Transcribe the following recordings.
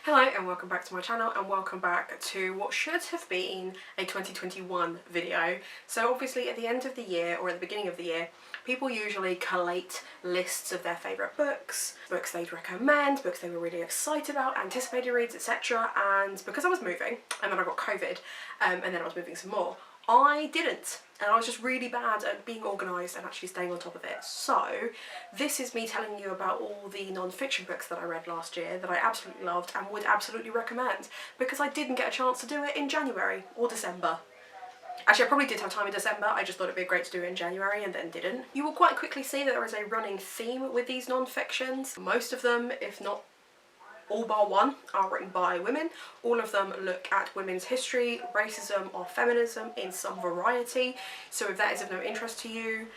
Hello and welcome back to my channel, and welcome back to what should have been a 2021 video. So obviously at the end of the year or at the beginning of the year, people usually collate lists of their favourite books, books they'd recommend, books they were really excited about, anticipated reads, etc. And because I was moving and then I got COVID and then I was moving some more, I didn't, and I was just really bad at being organised and actually staying on top of it. So this is me telling you about all the non-fiction books that I read last year that I absolutely loved and would absolutely recommend, because I didn't get a chance to do it in January or December. Actually, I probably did have time in December, I just thought it'd be great to do it in January and then didn't. You will quite quickly see that there is a running theme with these non-fictions. Most of them, if not all bar one, are written by women. All of them look at women's history, racism or feminism in some variety. So if that is of no interest to you,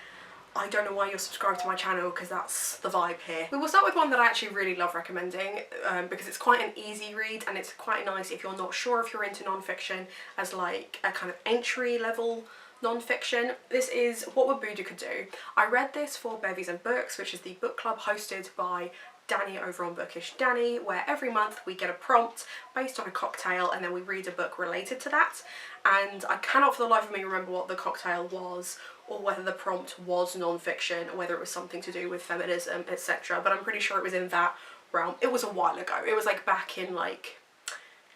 I don't know why you're subscribed to my channel, because that's the vibe here. We will start with one that I actually really love recommending because it's quite an easy read and it's quite nice if you're not sure if you're into non-fiction as like a kind of entry level non-fiction. This is What Would Bouddha Do. I read this for Bevies and Books, which is the book club hosted by Danny over on Bookish Danny, where every month we get a prompt based on a cocktail and then we read a book related to that. And I cannot for the life of me remember what the cocktail was, or whether the prompt was non-fiction, or whether it was something to do with feminism, etc. But I'm pretty sure it was in that realm. It was a while ago. It was like back in like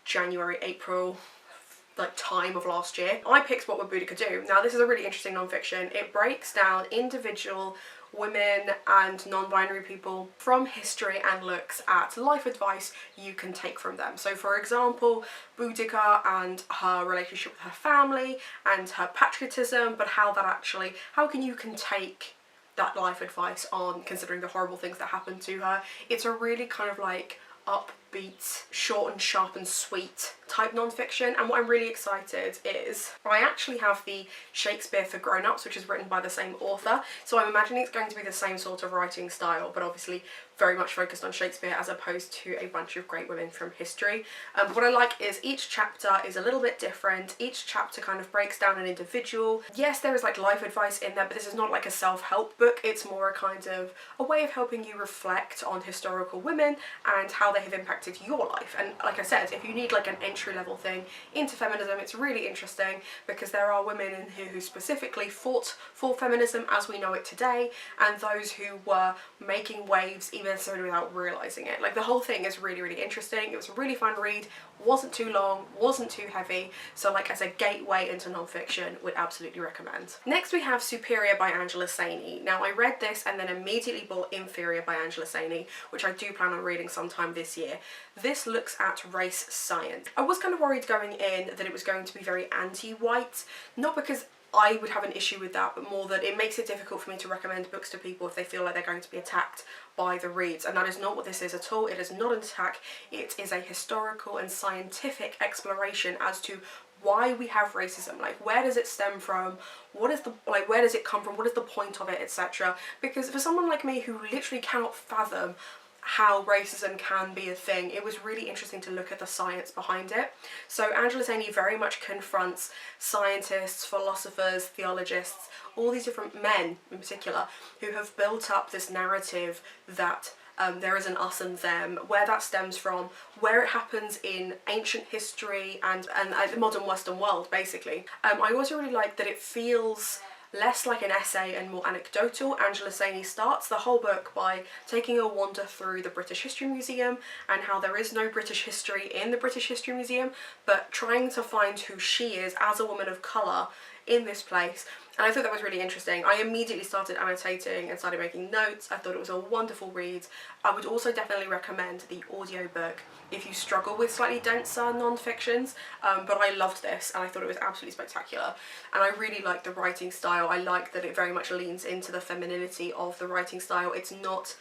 January, April, like time of last year. I picked What Would Bouddha Do. Now this is a really interesting non-fiction. It breaks down individual women and non-binary people from history and looks at life advice you can take from them. So for example, Boudica and her relationship with her family and her patriotism, but how can you take that life advice on, considering the horrible things that happened to her. It's a really kind of like upbeat, short and sharp and sweet type non-fiction, and what I'm really excited is I actually have the Shakespeare for Grown-Ups, which is written by the same author, so I'm imagining it's going to be the same sort of writing style, but obviously very much focused on Shakespeare as opposed to a bunch of great women from history. What I like is each chapter is a little bit different. Each chapter kind of breaks down an individual. Yes, there is like life advice in there, but this is not like a self-help book. It's more a kind of a way of helping you reflect on historical women and how they have impacted your life. And like I said, if you need like an entry-level thing into feminism, it's really interesting because there are women in here who specifically fought for feminism as we know it today, and those who were making waves even necessarily without realising it. Like the whole thing is really, really interesting. It was a really fun read, wasn't too long, wasn't too heavy, so like I said, gateway into non-fiction, would absolutely recommend. Next we have Superior by Angela Saini. Now I read this and then immediately bought Inferior by Angela Saini, which I do plan on reading sometime this year. This looks at race science. I was kind of worried going in that it was going to be very anti-white, not because I would have an issue with that, but more that it makes it difficult for me to recommend books to people if they feel like they're going to be attacked by the reads, and that is not what this is at all. It is not an attack, it is a historical and scientific exploration as to why we have racism, like where does it stem from, what is the, like where does it come from, what is the point of it, etc. Because for someone like me who literally cannot fathom how racism can be a thing, it was really interesting to look at the science behind it. So Angela Saini very much confronts scientists, philosophers, theologians, all these different men in particular who have built up this narrative that there is an us and them, where that stems from, where it happens in ancient history and the modern Western world basically. I also really like that it feels less like an essay and more anecdotal. Angela Saini starts the whole book by taking a wander through the British History Museum and how there is no British history in the British History Museum, but trying to find who she is as a woman of colour in this place. And I thought that was really interesting. I immediately started annotating and started making notes. I thought it was a wonderful read. I would also definitely recommend the audiobook if you struggle with slightly denser non-fictions, but I loved this and I thought it was absolutely spectacular. And I really like the writing style. I like that it very much leans into the femininity of the writing style. It's not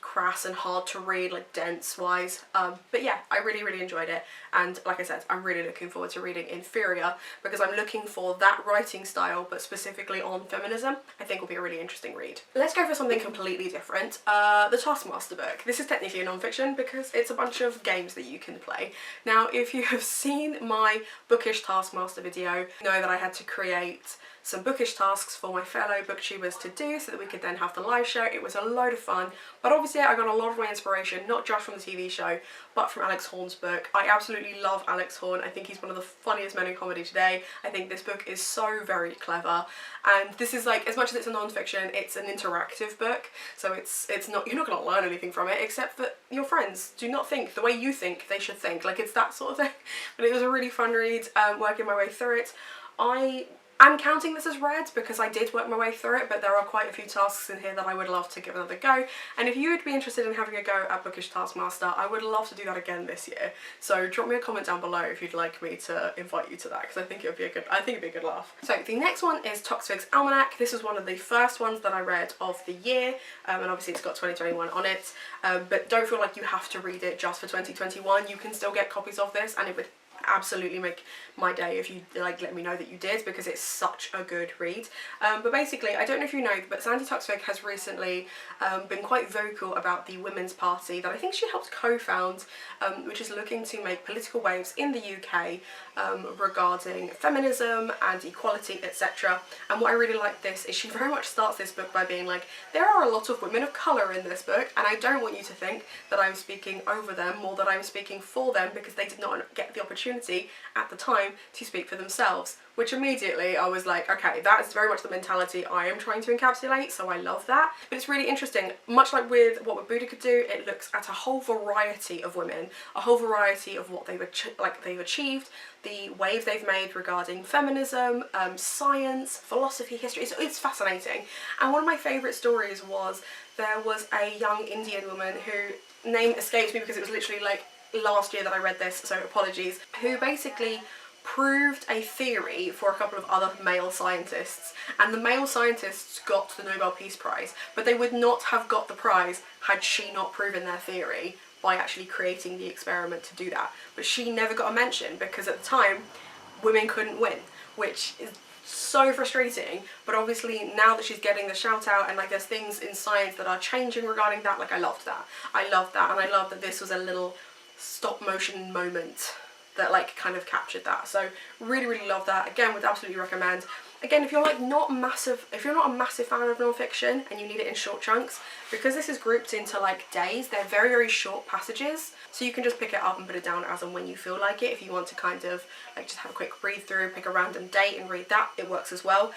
crass and hard to read, like dense wise, but yeah, I really, really enjoyed it. And like I said, I'm really looking forward to reading Inferior because I'm looking for that writing style, but specifically on feminism. I think will be a really interesting read. Let's go for something completely different. The Taskmaster book. This is technically a non-fiction because it's a bunch of games that you can play. Now if you have seen my Bookish Taskmaster video, you know that I had to create some bookish tasks for my fellow booktubers to do so that we could then have the live show. It was a load of fun, but obviously I got a lot of my inspiration not just from the TV show but from Alex Horne's book. I absolutely love Alex Horne. I think he's one of the funniest men in comedy today. I think this book is so very clever, and this is like, as much as it's a non-fiction, it's an interactive book, so it's not, you're not going to learn anything from it except that your friends do not think the way you think they should think. Like, it's that sort of thing. But it was a really fun read, working my way through it. I'm counting this as read because I did work my way through it, but there are quite a few tasks in here that I would love to give another go. And if you would be interested in having a go at Bookish Taskmaster, I would love to do that again this year. So drop me a comment down below if you'd like me to invite you to that, because I think it'd be a good laugh. So the next one is Toxfig's Almanac. This was one of the first ones that I read of the year, and obviously it's got 2021 on it. But don't feel like you have to read it just for 2021. You can still get copies of this, and it would absolutely make my day if you like let me know that you did, because it's such a good read. But basically, I don't know if you know, but Sandy Toksvig has recently been quite vocal about the Women's Party that I think she helped co-found, which is looking to make political waves in the UK regarding feminism and equality, etc. And what I really like this is she very much starts this book by being like, there are a lot of women of colour in this book, and I don't want you to think that I'm speaking over them or that I'm speaking for them, because they did not get the opportunity at the time to speak for themselves. Which immediately I was like, okay, that is very much the mentality I am trying to encapsulate, so I love that. But it's really interesting, much like with what Buddha could do, it looks at a whole variety of women, a whole variety of what they've achieved, the waves they've made regarding feminism, science, philosophy, history. It's fascinating. And one of my favourite stories was, there was a young Indian woman who, name escapes me because it was literally like last year that I read this, so apologies, who basically proved a theory for a couple of other male scientists, and the male scientists got the Nobel Peace Prize, but they would not have got the prize had she not proven their theory by actually creating the experiment to do that. But she never got a mention because at the time women couldn't win, which is so frustrating. But obviously now that she's getting the shout out, and like there's things in science that are changing regarding that, like I loved that. I loved that, and I love that this was a little stop motion moment that like kind of captured that. So really love that. Again, would absolutely recommend. Again, if you're like not a massive fan of non-fiction and you need it in short chunks, because this is grouped into like days, they're very short passages, so you can just pick it up and put it down as and when you feel like it. If you want to kind of like just have a quick read through, pick a random date and read that, it works as well.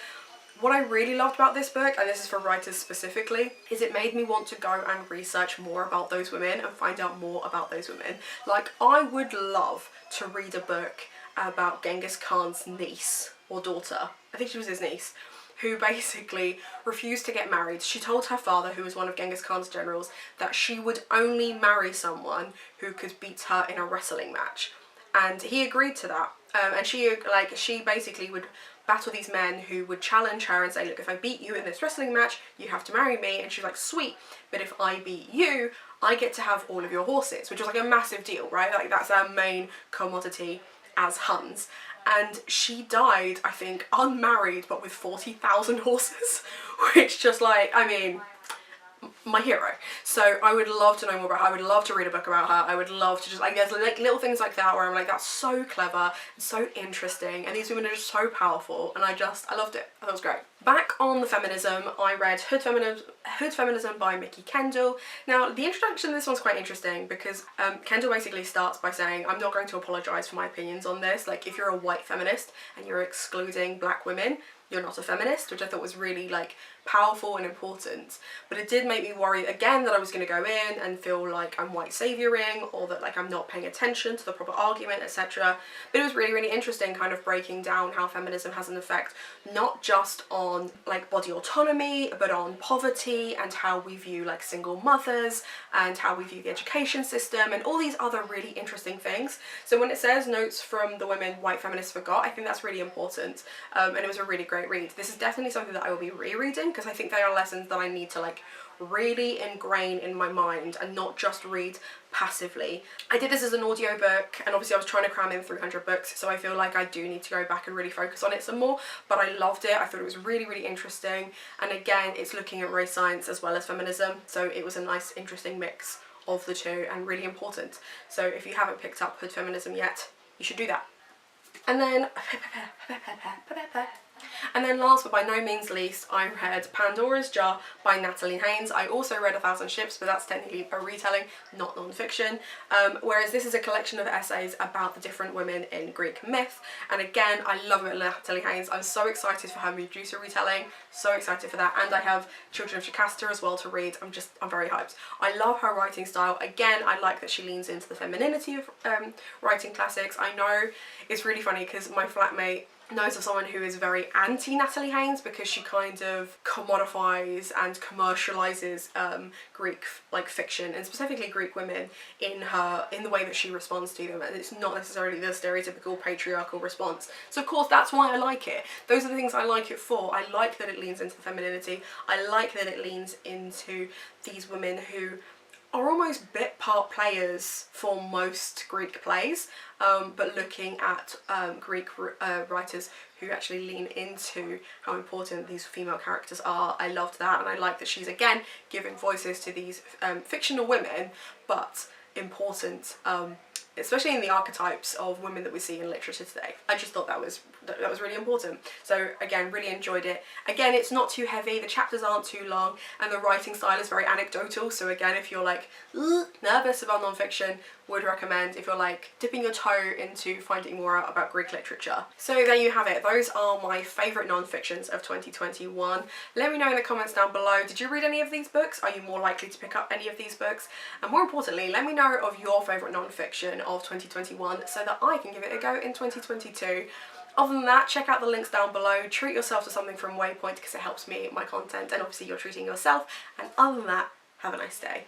What I really loved about this book, and this is for writers specifically, is it made me want to go and research more about those women and find out more about those women. Like, I would love to read a book about Genghis Khan's niece or daughter, I think she was his niece, who basically refused to get married. She told her father, who was one of Genghis Khan's generals, that she would only marry someone who could beat her in a wrestling match. And he agreed to that. And she basically would battle these men who would challenge her and say, look, if I beat you in this wrestling match, you have to marry me. And she's like, sweet, but if I beat you, I get to have all of your horses, which was like a massive deal, right? Like that's our main commodity as Huns. And she died, I think, unmarried, but with 40,000 horses, which just like, I mean, my hero. So I would love to know more about her. I would love to read a book about her. I would love to just like, there's like little things like that where I'm like, that's so clever and so interesting, and these women are just so powerful, and I loved it. I thought it was great. Back on the feminism, I read Hood Feminism by Mickey Kendall. Now the introduction to this one's quite interesting because Kendall basically starts by saying, I'm not going to apologise for my opinions on this. Like, if you're a white feminist and you're excluding black women, you're not a feminist, which I thought was really like powerful and important. But it did make me worry again that I was going to go in and feel like I'm white savioring, or that like I'm not paying attention to the proper argument, etc. But it was really interesting kind of breaking down how feminism has an effect not just on like body autonomy, but on poverty and how we view like single mothers and how we view the education system and all these other really interesting things. So when it says notes from the women white feminists forgot, I think that's really important, and it was a really great read. This is definitely something that I will be rereading because I think they are lessons that I need to like really ingrain in my mind and not just read passively. I did this as an audiobook, and obviously I was trying to cram in 300 books, so I feel like I do need to go back and really focus on it some more, but I loved it. I thought it was really interesting, and again it's looking at race science as well as feminism, so it was a nice interesting mix of the two and really important. So if you haven't picked up Hood Feminism yet, you should do that. And then And then last but by no means least, I read Pandora's Jar by Natalie Haynes. I also read A Thousand Ships, but that's technically a retelling, not non-fiction. Whereas this is a collection of essays about the different women in Greek myth. And again, I love it, Natalie Haynes. I'm so excited for her Medusa retelling, so excited for that. And I have Children of Jocasta as well to read. I'm very hyped. I love her writing style. Again, I like that she leans into the femininity of writing classics. I know it's really funny because my flatmate knows of someone who is very anti Natalie Haynes because she kind of commodifies and commercializes Greek fiction, and specifically Greek women in the way that she responds to them, and it's not necessarily the stereotypical patriarchal response. So of course that's why I like it. Those are the things I like it for. I like that it leans into the femininity. I like that it leans into these women who are almost bit part players for most Greek plays, but looking at Greek writers who actually lean into how important these female characters are. I loved that, and I like that she's again giving voices to these fictional women, but important, especially in the archetypes of women that we see in literature today. I just thought that was really important. So again, really enjoyed it. Again, it's not too heavy, the chapters aren't too long, and the writing style is very anecdotal. So again, if you're like nervous about non-fiction, would recommend. If you're like dipping your toe into finding more out about Greek literature. So there you have it. Those are my favourite non-fictions of 2021. Let me know in the comments down below, did you read any of these books? Are you more likely to pick up any of these books? And more importantly, let me know of your favourite non-fiction of 2021 so that I can give it a go in 2022. Other than that, check out the links down below. Treat yourself to something from Waypoint because it helps me, my content, and obviously you're treating yourself. And other than that, have a nice day.